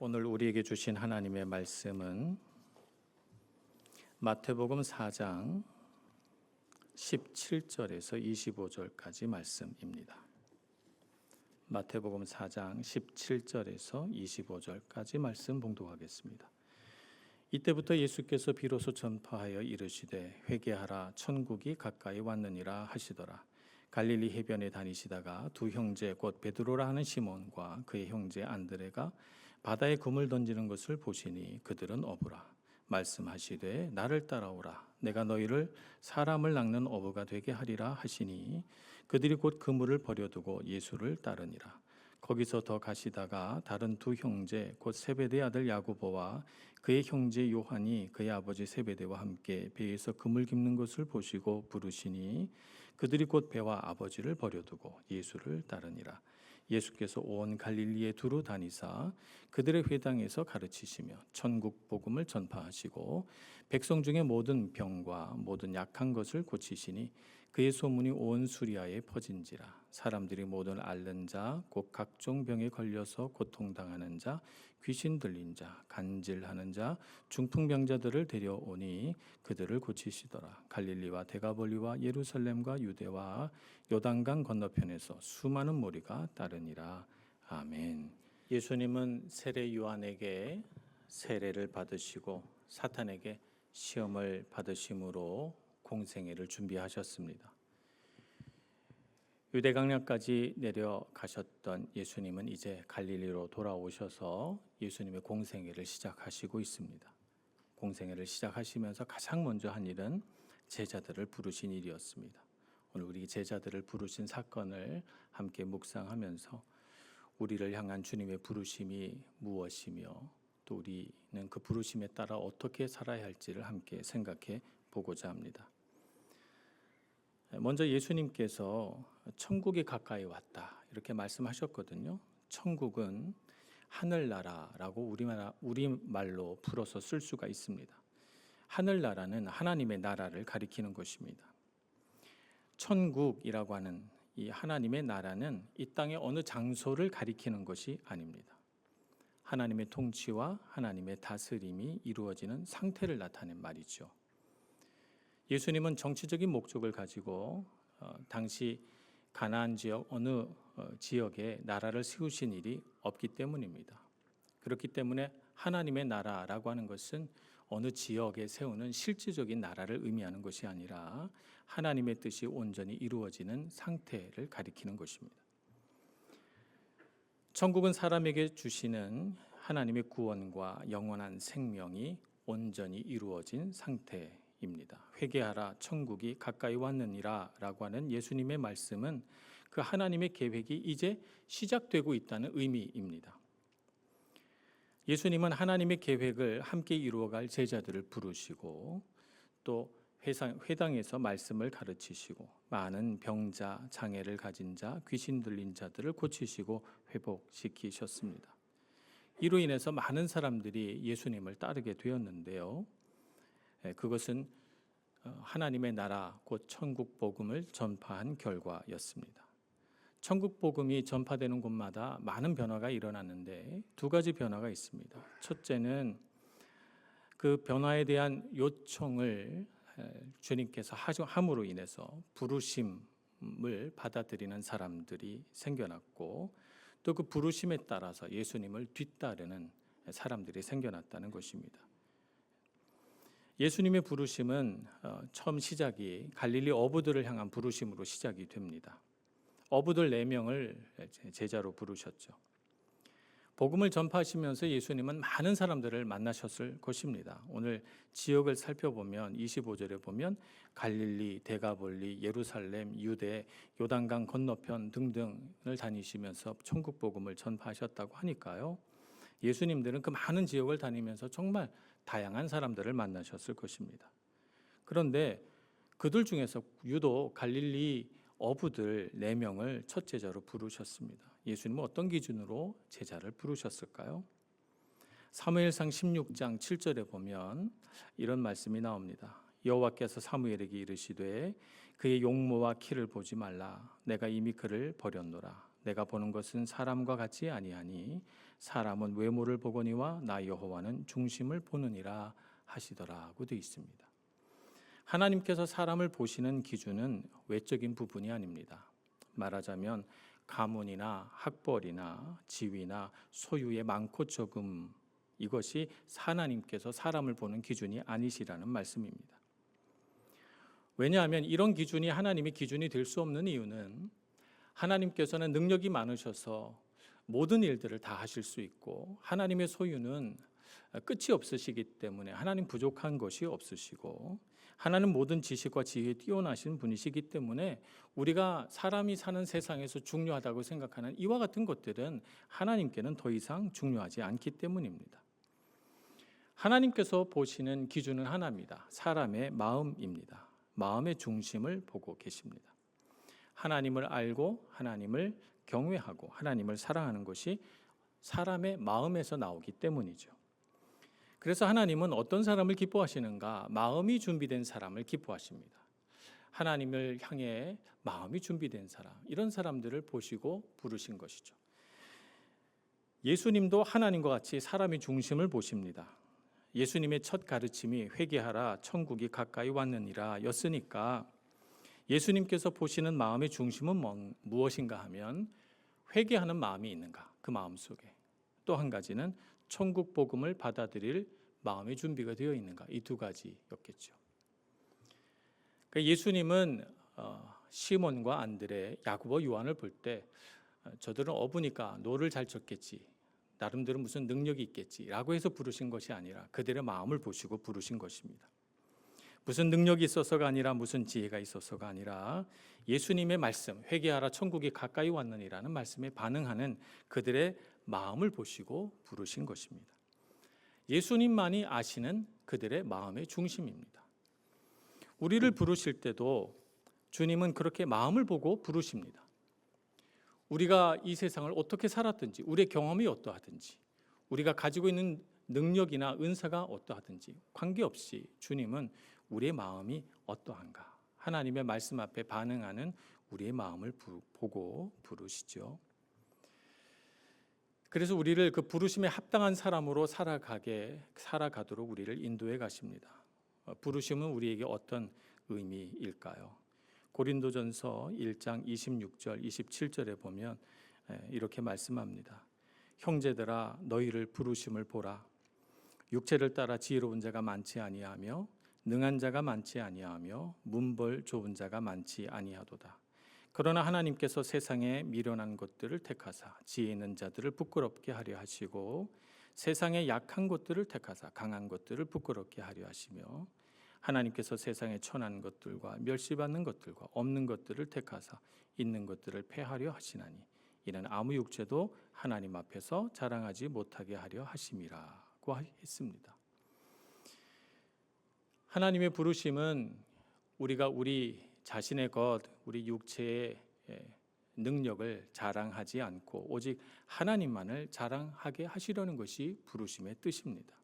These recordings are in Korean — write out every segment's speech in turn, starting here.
오늘 우리에게 주신 하나님의 말씀은 마태복음 4장 17절에서 25절까지 말씀입니다. 마태복음 4장 17절에서 25절까지 말씀 봉독하겠습니다. 이때부터 예수께서 비로소 전파하여 이르시되 회개하라 천국이 가까이 왔느니라 하시더라. 갈릴리 해변에 다니시다가 두 형제 곧 베드로라 하는 시몬과 그의 형제 안드레가 바다에 그물 던지는 것을 보시니 그들은 어부라. 말씀하시되 나를 따라오라. 내가 너희를 사람을 낚는 어부가 되게 하리라 하시니 그들이 곧 그물을 버려두고 예수를 따르니라. 거기서 더 가시다가 다른 두 형제 곧 세베대 아들 야고보와 그의 형제 요한이 그의 아버지 세베대와 함께 배에서 그물 깁는 것을 보시고 부르시니 그들이 곧 배와 아버지를 버려두고 예수를 따르니라. 예수께서 온 갈릴리에 두루 다니사 그들의 회당에서 가르치시며 천국 복음을 전파하시고 백성 중에 모든 병과 모든 약한 것을 고치시니 그의 소문이 온 수리아에 퍼진지라. 사람들이 모든 앓는 자 곧 각종 병에 걸려서 고통당하는 자 귀신 들린 자 간질하는 자 중풍병자들을 데려오니 그들을 고치시더라. 갈릴리와 데가볼리와 예루살렘과 유대와 요단강 건너편에서 수많은 무리가 따르니라. 아멘. 예수님은 세례 요한에게 세례를 받으시고 사탄에게 시험을 받으심으로 공생애를 준비하셨습니다. 유대강약까지 내려가셨던 예수님은 이제 갈릴리로 돌아오셔서 예수님의 공생애를 시작하시고 있습니다. 공생애를 시작하시면서 가장 먼저 한 일은 제자들을 부르신 일이었습니다. 오늘 우리 제자들을 부르신 사건을 함께 묵상하면서 우리를 향한 주님의 부르심이 무엇이며 또 우리는 그 부르심에 따라 어떻게 살아야 할지를 함께 생각해 보고자 합니다. 먼저 예수님께서 천국이 가까이 왔다 이렇게 말씀하셨거든요. 천국은 하늘나라라고 우리말로 풀어서 쓸 수가 있습니다. 하늘나라는 하나님의 나라를 가리키는 것입니다. 천국이라고 하는 이 하나님의 나라는 이 땅의 어느 장소를 가리키는 것이 아닙니다. 하나님의 통치와 하나님의 다스림이 이루어지는 상태를 나타낸 말이죠. 예수님은 정치적인 목적을 가지고 당시 가나안 지역 어느 지역에 나라를 세우신 일이 없기 때문입니다. 그렇기 때문에 하나님의 나라라고 하는 것은 어느 지역에 세우는 실질적인 나라를 의미하는 것이 아니라 하나님의 뜻이 온전히 이루어지는 상태를 가리키는 것입니다. 천국은 사람에게 주시는 하나님의 구원과 영원한 생명이 온전히 이루어진 상태입니다. 회개하라 천국이 가까이 왔느니라 라고 하는 예수님의 말씀은 그 하나님의 계획이 이제 시작되고 있다는 의미입니다. 예수님은 하나님의 계획을 함께 이루어갈 제자들을 부르시고 또 회당에서 말씀을 가르치시고 많은 병자, 장애를 가진 자, 귀신 들린 자들을 고치시고 회복시키셨습니다. 이로 인해서 많은 사람들이 예수님을 따르게 되었는데요. 그것은 하나님의 나라 곧 천국 복음을 전파한 결과였습니다. 천국 복음이 전파되는 곳마다 많은 변화가 일어났는데 두 가지 변화가 있습니다. 첫째는 그 변화에 대한 요청을 주님께서 함으로 인해서 부르심을 받아들이는 사람들이 생겨났고 또 그 부르심에 따라서 예수님을 뒤따르는 사람들이 생겨났다는 것입니다. 예수님의 부르심은 처음 시작이 갈릴리 어부들을 향한 부르심으로 시작이 됩니다. 어부들 4명을 제자로 부르셨죠. 복음을 전파하시면서 예수님은 많은 사람들을 만나셨을 것입니다. 오늘 지역을 살펴보면 25절에 보면 갈릴리, 데가볼리, 예루살렘, 유대, 요단강 건너편 등등을 다니시면서 천국 복음을 전파하셨다고 하니까요. 예수님들은 그 많은 지역을 다니면서 정말 다양한 사람들을 만나셨을 것입니다. 그런데 그들 중에서 유독 갈릴리 어부들 4명을 첫 제자로 부르셨습니다. 예수님은 어떤 기준으로 제자를 부르셨을까요? 사무엘상 16장 7절에 보면 이런 말씀이 나옵니다. 여호와께서 사무엘에게 이르시되 그의 용모와 키를 보지 말라. 내가 이미 그를 버렸노라. 내가 보는 것은 사람과 같지 아니하니 사람은 외모를 보거니와 나 여호와는 중심을 보느니라 하시더라고 되어 있습니다. 하나님께서 사람을 보시는 기준은 외적인 부분이 아닙니다. 말하자면 가문이나 학벌이나 지위나 소유의 많고 적음, 이것이 하나님께서 사람을 보는 기준이 아니시라는 말씀입니다. 왜냐하면 이런 기준이 하나님의 기준이 될 수 없는 이유는 하나님께서는 능력이 많으셔서 모든 일들을 다 하실 수 있고, 하나님의 소유는 끝이 없으시기 때문에 하나님 부족한 것이 없으시고, 하나님 모든 지식과 지혜에 뛰어나신 분이시기 때문에 우리가 사람이 사는 세상에서 중요하다고 생각하는 이와 같은 것들은 하나님께는 더 이상 중요하지 않기 때문입니다. 하나님께서 보시는 기준은 하나입니다. 사람의 마음입니다. 마음의 중심을 보고 계십니다. 하나님을 알고 하나님을 경외하고 하나님을 사랑하는 것이 사람의 마음에서 나오기 때문이죠. 그래서 하나님은 어떤 사람을 기뻐하시는가? 마음이 준비된 사람을 기뻐하십니다. 하나님을 향해 마음이 준비된 사람, 이런 사람들을 보시고 부르신 것이죠. 예수님도 하나님과 같이 사람의 중심을 보십니다. 예수님의 첫 가르침이 회개하라 천국이 가까이 왔느니라 였으니까 예수님께서 보시는 마음의 중심은 무엇인가 하면 회개하는 마음이 있는가, 그 마음 속에. 또 한 가지는 천국 복음을 받아들일 마음의 준비가 되어 있는가, 이 두 가지였겠죠. 그러니까 예수님은 시몬과 안드레, 야고보, 요한을 볼 때 저들은 어부니까 노를 잘 쳤겠지, 나름대로 무슨 능력이 있겠지라고 해서 부르신 것이 아니라 그들의 마음을 보시고 부르신 것입니다. 무슨 능력이 있어서가 아니라 무슨 지혜가 있어서가 아니라 예수님의 말씀, 회개하라 천국이 가까이 왔느니라는 말씀에 반응하는 그들의 마음을 보시고 부르신 것입니다. 예수님만이 아시는 그들의 마음의 중심입니다. 우리를 부르실 때도 주님은 그렇게 마음을 보고 부르십니다. 우리가 이 세상을 어떻게 살았든지, 우리의 경험이 어떠하든지, 우리가 가지고 있는 능력이나 은사가 어떠하든지 관계없이 주님은 우리의 마음이 어떠한가, 하나님의 말씀 앞에 반응하는 우리의 마음을 보고 부르시죠. 그래서 우리를 그 부르심에 합당한 사람으로 살아가도록 우리를 인도해 가십니다. 부르심은 우리에게 어떤 의미일까요? 고린도전서 1장 26절 27절에 보면 이렇게 말씀합니다. 형제들아 너희를 부르심을 보라. 육체를 따라 지혜로운 자가 많지 아니하며 능한 자가 많지 아니하며 문벌 좋은 자가 많지 아니하도다. 그러나 하나님께서 세상에 미련한 것들을 택하사 지혜 있는 자들을 부끄럽게 하려 하시고 세상에 약한 것들을 택하사 강한 것들을 부끄럽게 하려 하시며 하나님께서 세상에 천한 것들과 멸시받는 것들과 없는 것들을 택하사 있는 것들을 패하려 하시나니 이는 아무 육체도 하나님 앞에서 자랑하지 못하게 하려 하심이라고 했습니다. 하나님의 부르심은 우리가 우리 자신의 것, 우리 육체의 능력을 자랑하지 않고 오직 하나님만을 자랑하게 하시려는 것이 부르심의 뜻입니다.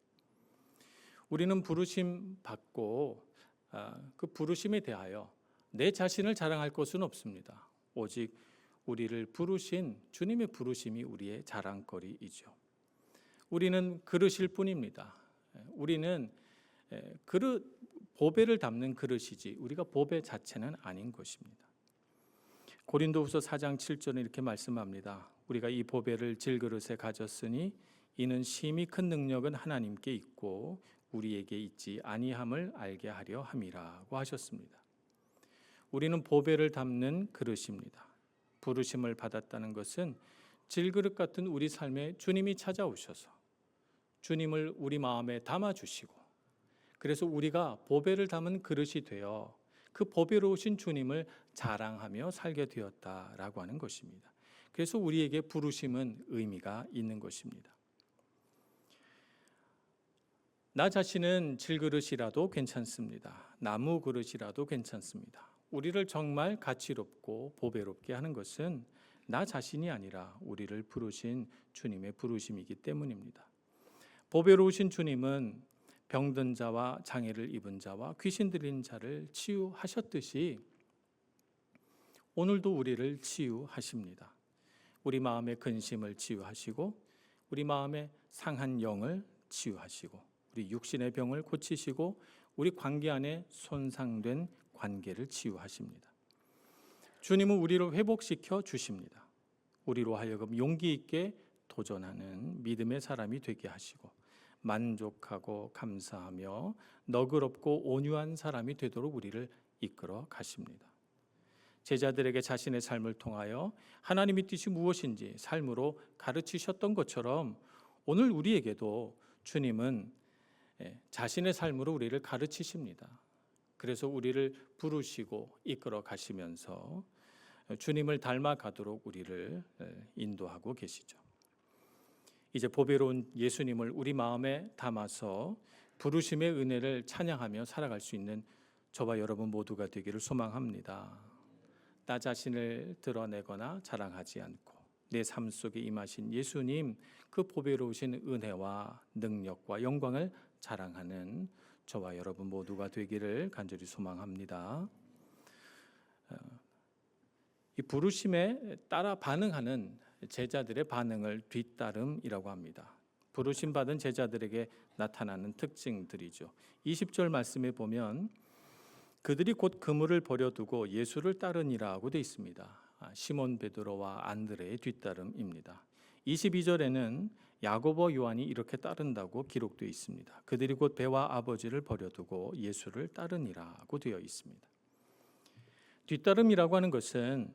우리는 부르심 받고 그 부르심에 대하여 내 자신을 자랑할 것은 없습니다. 오직 우리를 부르신 주님의 부르심이 우리의 자랑거리이죠. 우리는 그릇일 뿐입니다. 우리는 보배를 담는 그릇이지 우리가 보배 자체는 아닌 것입니다. 고린도후서 4장 7절에 이렇게 말씀합니다. 우리가 이 보배를 질그릇에 가졌으니 이는 심히 큰 능력은 하나님께 있고 우리에게 있지 아니함을 알게 하려 함이라고 하셨습니다. 우리는 보배를 담는 그릇입니다. 부르심을 받았다는 것은 질그릇 같은 우리 삶에 주님이 찾아오셔서 주님을 우리 마음에 담아주시고 그래서 우리가 보배를 담은 그릇이 되어 그 보배로우신 주님을 자랑하며 살게 되었다라고 하는 것입니다. 그래서 우리에게 부르심은 의미가 있는 것입니다. 나 자신은 질그릇이라도 괜찮습니다. 나무 그릇이라도 괜찮습니다. 우리를 정말 가치롭고 보배롭게 하는 것은 나 자신이 아니라 우리를 부르신 주님의 부르심이기 때문입니다. 보배로우신 주님은 병든 자와 장애를 입은 자와 귀신 들린 자를 치유하셨듯이 오늘도 우리를 치유하십니다. 우리 마음의 근심을 치유하시고 우리 마음의 상한 영을 치유하시고 우리 육신의 병을 고치시고 우리 관계 안에 손상된 관계를 치유하십니다. 주님은 우리를 회복시켜 주십니다. 우리로 하여금 용기 있게 도전하는 믿음의 사람이 되게 하시고 만족하고 감사하며 너그럽고 온유한 사람이 되도록 우리를 이끌어 가십니다. 제자들에게 자신의 삶을 통하여 하나님의 뜻이 무엇인지 삶으로 가르치셨던 것처럼 오늘 우리에게도 주님은 자신의 삶으로 우리를 가르치십니다. 그래서 우리를 부르시고 이끌어 가시면서 주님을 닮아가도록 우리를 인도하고 계시죠. 이제 보배로운 예수님을 우리 마음에 담아서 부르심의 은혜를 찬양하며 살아갈 수 있는 저와 여러분 모두가 되기를 소망합니다. 나 자신을 드러내거나 자랑하지 않고 내 삶 속에 임하신 예수님 그 보배로우신 은혜와 능력과 영광을 자랑하는 저와 여러분 모두가 되기를 간절히 소망합니다. 이 부르심에 따라 반응하는 제자들의 반응을 뒤따름이라고 합니다. 부르심 받은 제자들에게 나타나는 특징들이죠. 20절 말씀에 보면 그들이 곧 그물을 버려두고 예수를 따르니라고 되어 있습니다. 시몬 베드로와 안드레의 뒤따름입니다. 22절에는 야고보 요한이 이렇게 따른다고 기록되어 있습니다. 그들이 곧 배와 아버지를 버려두고 예수를 따르니라고 되어 있습니다. 뒤따름이라고 하는 것은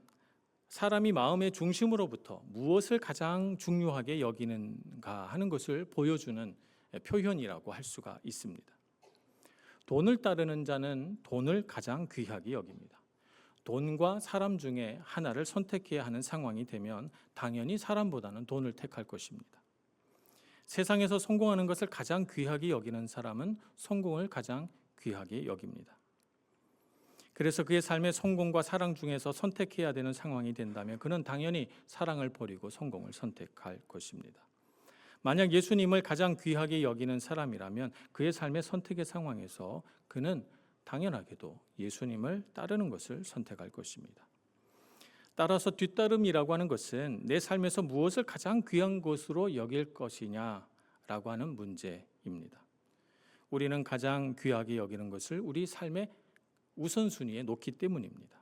사람이 마음의 중심으로부터 무엇을 가장 중요하게 여기는가 하는 것을 보여주는 표현이라고 할 수가 있습니다. 돈을 따르는 자는 돈을 가장 귀하게 여깁니다. 돈과 사람 중에 하나를 선택해야 하는 상황이 되면 당연히 사람보다는 돈을 택할 것입니다. 세상에서 성공하는 것을 가장 귀하게 여기는 사람은 성공을 가장 귀하게 여깁니다. 그래서 그의 삶의 성공과 사랑 중에서 선택해야 되는 상황이 된다면 그는 당연히 사랑을 버리고 성공을 선택할 것입니다. 만약 예수님을 가장 귀하게 여기는 사람이라면 그의 삶의 선택의 상황에서 그는 당연하게도 예수님을 따르는 것을 선택할 것입니다. 따라서 뒤따름이라고 하는 것은 내 삶에서 무엇을 가장 귀한 것으로 여길 것이냐라고 하는 문제입니다. 우리는 가장 귀하게 여기는 것을 우리 삶의 우선순위에 놓기 때문입니다.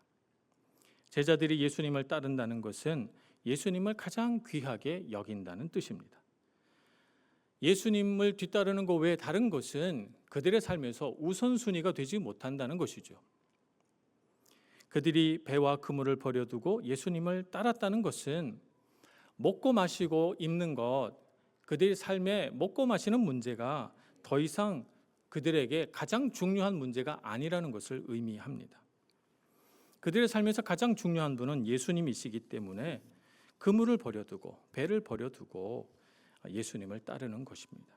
제자들이 예수님을 따른다는 것은 예수님을 가장 귀하게 여긴다는 뜻입니다. 예수님을 뒤따르는 것 외에 다른 것은 그들의 삶에서 우선순위가 되지 못한다는 것이죠. 그들이 배와 그물을 버려두고 예수님을 따랐다는 것은 먹고 마시고 입는 것, 그들의 삶에 먹고 마시는 문제가 더 이상 그들에게 가장 중요한 문제가 아니라는 것을 의미합니다. 그들의 삶에서 가장 중요한 분은 예수님이시기 때문에 그물을 버려두고 배를 버려두고 예수님을 따르는 것입니다.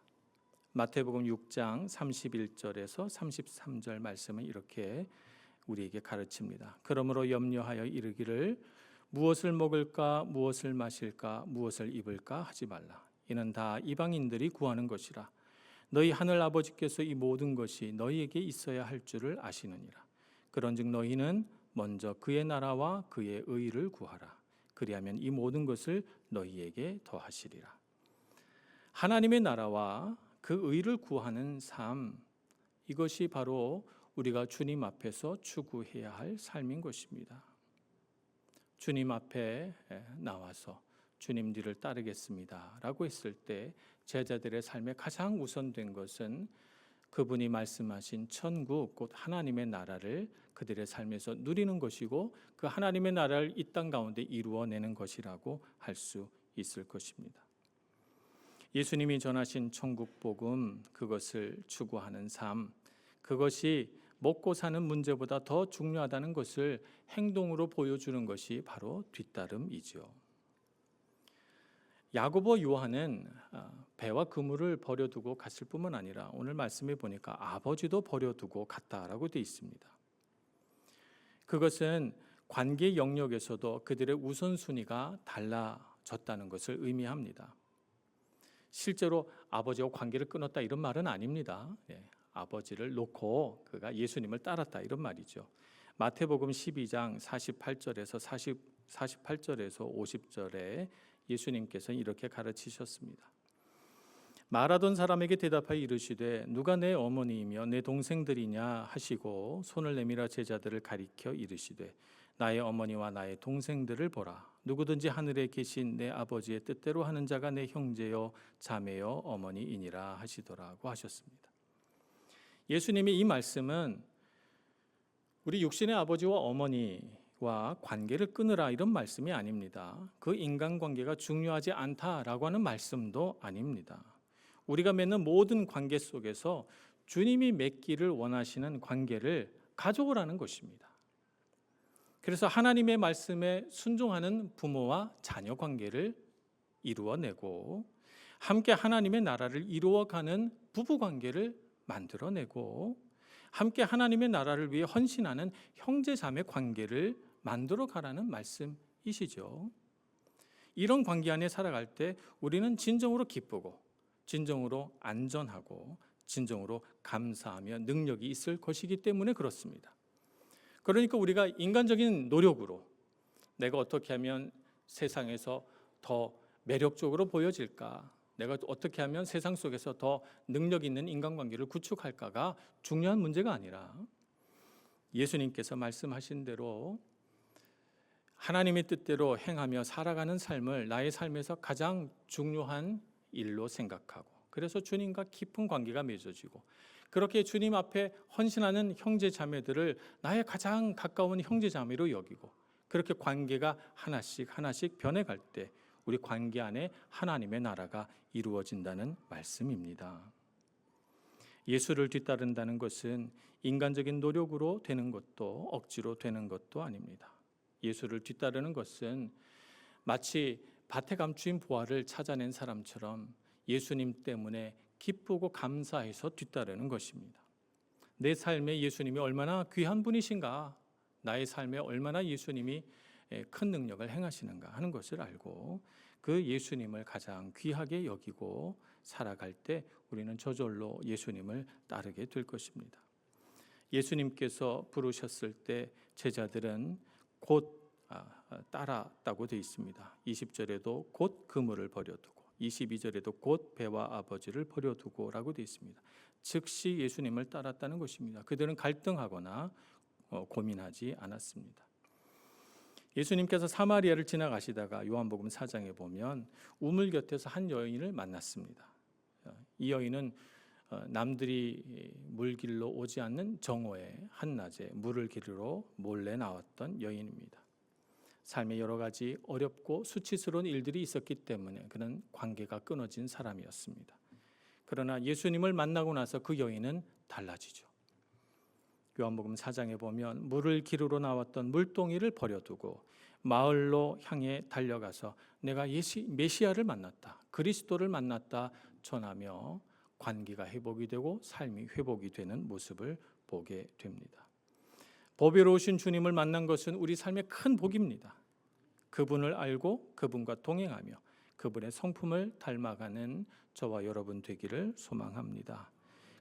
마태복음 6장 31절에서 33절 말씀은 이렇게 우리에게 가르칩니다. 그러므로 염려하여 이르기를 무엇을 먹을까 무엇을 마실까 무엇을 입을까 하지 말라. 이는 다 이방인들이 구하는 것이라. 너희 하늘 아버지께서 이 모든 것이 너희에게 있어야 할 줄을 아시느니라. 그런즉 너희는 먼저 그의 나라와 그의 의를 구하라. 그리하면 이 모든 것을 너희에게 더하시리라. 하나님의 나라와 그 의를 구하는 삶, 이것이 바로 우리가 주님 앞에서 추구해야 할 삶인 것입니다. 주님 앞에 나와서 주님 뒤를 따르겠습니다 라고 했을 때 제자들의 삶에 가장 우선된 것은 그분이 말씀하신 천국, 곧 하나님의 나라를 그들의 삶에서 누리는 것이고 그 하나님의 나라를 이 땅 가운데 이루어내는 것이라고 할 수 있을 것입니다. 예수님이 전하신 천국 복음, 그것을 추구하는 삶, 그것이 먹고 사는 문제보다 더 중요하다는 것을 행동으로 보여주는 것이 바로 뒤따름이죠. 야고보 요한은 배와 그물을 버려두고 갔을 뿐만 아니라 오늘 말씀에 보니까 아버지도 버려두고 갔다라고 되어 있습니다. 그것은 관계 영역에서도 그들의 우선순위가 달라졌다는 것을 의미합니다. 실제로 아버지와 관계를 끊었다 이런 말은 아닙니다. 아버지를 놓고 그가 예수님을 따랐다 이런 말이죠. 마태복음 12장 48절에서 50절에 예수님께서는 이렇게 가르치셨습니다. 말하던 사람에게 대답하여 이르시되 누가 내 어머니이며 내 동생들이냐 하시고 손을 내밀어 제자들을 가리켜 이르시되 나의 어머니와 나의 동생들을 보라. 누구든지 하늘에 계신 내 아버지의 뜻대로 하는 자가 내 형제요 자매요 어머니이니라 하시더라고 하셨습니다. 예수님의 이 말씀은 우리 육신의 아버지와 어머니와 관계를 끊으라 이런 말씀이 아닙니다. 그 인간관계가 중요하지 않다라고 하는 말씀도 아닙니다. 우리가 맺는 모든 관계 속에서 주님이 맺기를 원하시는 관계를 가져오라는 것입니다. 그래서 하나님의 말씀에 순종하는 부모와 자녀 관계를 이루어내고 함께 하나님의 나라를 이루어가는 부부 관계를 만들어내고 함께 하나님의 나라를 위해 헌신하는 형제 자매 관계를 만들어 가라는 말씀이시죠. 이런 관계 안에 살아갈 때 우리는 진정으로 기쁘고 진정으로 안전하고 진정으로 감사하며 능력이 있을 것이기 때문에 그렇습니다. 그러니까 우리가 인간적인 노력으로 내가 어떻게 하면 세상에서 더 매력적으로 보여질까, 내가 어떻게 하면 세상 속에서 더 능력 있는 인간관계를 구축할까가 중요한 문제가 아니라 예수님께서 말씀하신 대로 하나님의 뜻대로 행하며 살아가는 삶을 나의 삶에서 가장 중요한 일로 생각하고 그래서 주님과 깊은 관계가 맺어지고 그렇게 주님 앞에 헌신하는 형제 자매들을 나의 가장 가까운 형제 자매로 여기고 그렇게 관계가 하나씩 변해갈 때 우리 관계 안에 하나님의 나라가 이루어진다는 말씀입니다. 예수를 뒤따른다는 것은 인간적인 노력으로 되는 것도 억지로 되는 것도 아닙니다. 예수를 뒤따르는 것은 마치 밭에 감추인 보화를 찾아낸 사람처럼 예수님 때문에 기쁘고 감사해서 뒤따르는 것입니다. 내 삶에 예수님이 얼마나 귀한 분이신가, 나의 삶에 얼마나 예수님이 큰 능력을 행하시는가 하는 것을 알고 그 예수님을 가장 귀하게 여기고 살아갈 때 우리는 저절로 예수님을 따르게 될 것입니다. 예수님께서 부르셨을 때 제자들은 곧 따랐다고 되어 있습니다. 20절에도 곧 그물을 버려두고 22절에도 곧 배와 아버지를 버려두고라고 되어 있습니다. 즉시 예수님을 따랐다는 것입니다. 그들은 갈등하거나 고민하지 않았습니다. 예수님께서 사마리아를 지나가시다가 요한복음 4장에 보면 우물 곁에서 한 여인을 만났습니다. 이 여인은 남들이 물길로 오지 않는 정오의 한낮에 물을 기르러 몰래 나왔던 여인입니다. 삶에 여러 가지 어렵고 수치스러운 일들이 있었기 때문에 그는 관계가 끊어진 사람이었습니다. 그러나 예수님을 만나고 나서 그 여인은 달라지죠. 요한복음 4장에 보면 물을 기르러 나왔던 물동이를 버려두고 마을로 향해 달려가서 내가 메시아를 만났다, 그리스도를 만났다 전하며 관계가 회복이 되고 삶이 회복이 되는 모습을 보게 됩니다. 보배로우신 주님을 만난 것은 우리 삶의 큰 복입니다. 그분을 알고 그분과 동행하며 그분의 성품을 닮아가는 저와 여러분 되기를 소망합니다.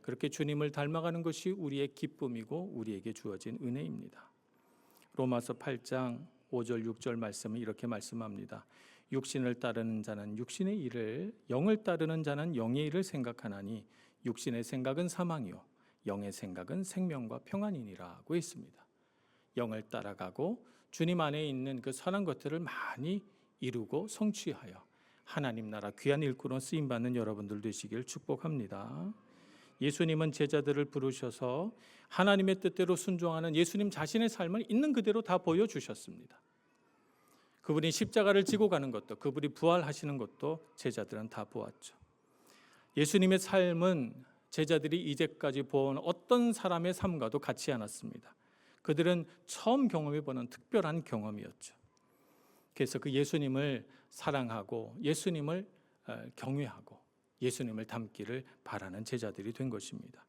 그렇게 주님을 닮아가는 것이 우리의 기쁨이고 우리에게 주어진 은혜입니다. 로마서 8장 5절 6절 말씀은 이렇게 말씀합니다. 육신을 따르는 자는 육신의 일을, 영을 따르는 자는 영의 일을 생각하나니 육신의 생각은 사망이요 영의 생각은 생명과 평안이니라고 했습니다. 영을 따라가고 주님 안에 있는 그 선한 것들을 많이 이루고 성취하여 하나님 나라 귀한 일꾼으로 쓰임받는 여러분들 되시길 축복합니다. 예수님은 제자들을 부르셔서 하나님의 뜻대로 순종하는 예수님 자신의 삶을 있는 그대로 다 보여주셨습니다. 그분이 십자가를 지고 가는 것도, 그분이 부활하시는 것도 제자들은 다 보았죠. 예수님의 삶은 제자들이 이제까지 본 어떤 사람의 삶과도 같지 않았습니다. 그들은 처음 경험해보는 특별한 경험이었죠. 그래서 그 예수님을 사랑하고 예수님을 경외하고 예수님을 닮기를 바라는 제자들이 된 것입니다.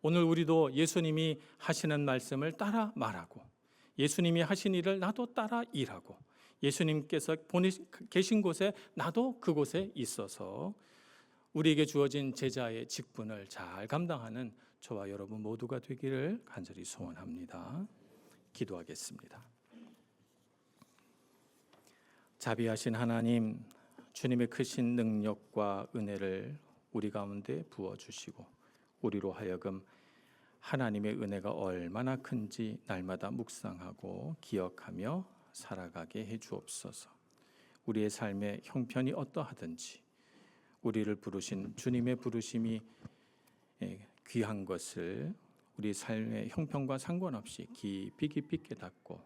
오늘 우리도 예수님이 하시는 말씀을 따라 말하고 예수님이 하신 일을 나도 따라 일하고 예수님께서 계신 곳에 나도 그곳에 있어서 우리에게 주어진 제자의 직분을 잘 감당하는 저와 여러분 모두가 되기를 간절히 소원합니다. 기도하겠습니다. 자비하신 하나님, 주님의 크신 능력과 은혜를 우리 가운데 부어주시고 우리로 하여금 하나님의 은혜가 얼마나 큰지 날마다 묵상하고 기억하며 살아가게 해주옵소서. 우리의 삶의 형편이 어떠하든지 우리를 부르신 주님의 부르심이 귀한 것을 우리 삶의 형편과 상관없이 깊이 깊이 깨닫고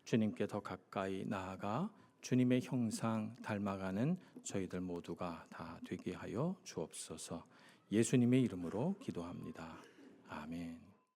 주님께 더 가까이 나아가 주님의 형상 닮아가는 저희들 모두가 다 되게 하여 주옵소서. 예수님의 이름으로 기도합니다. 아멘.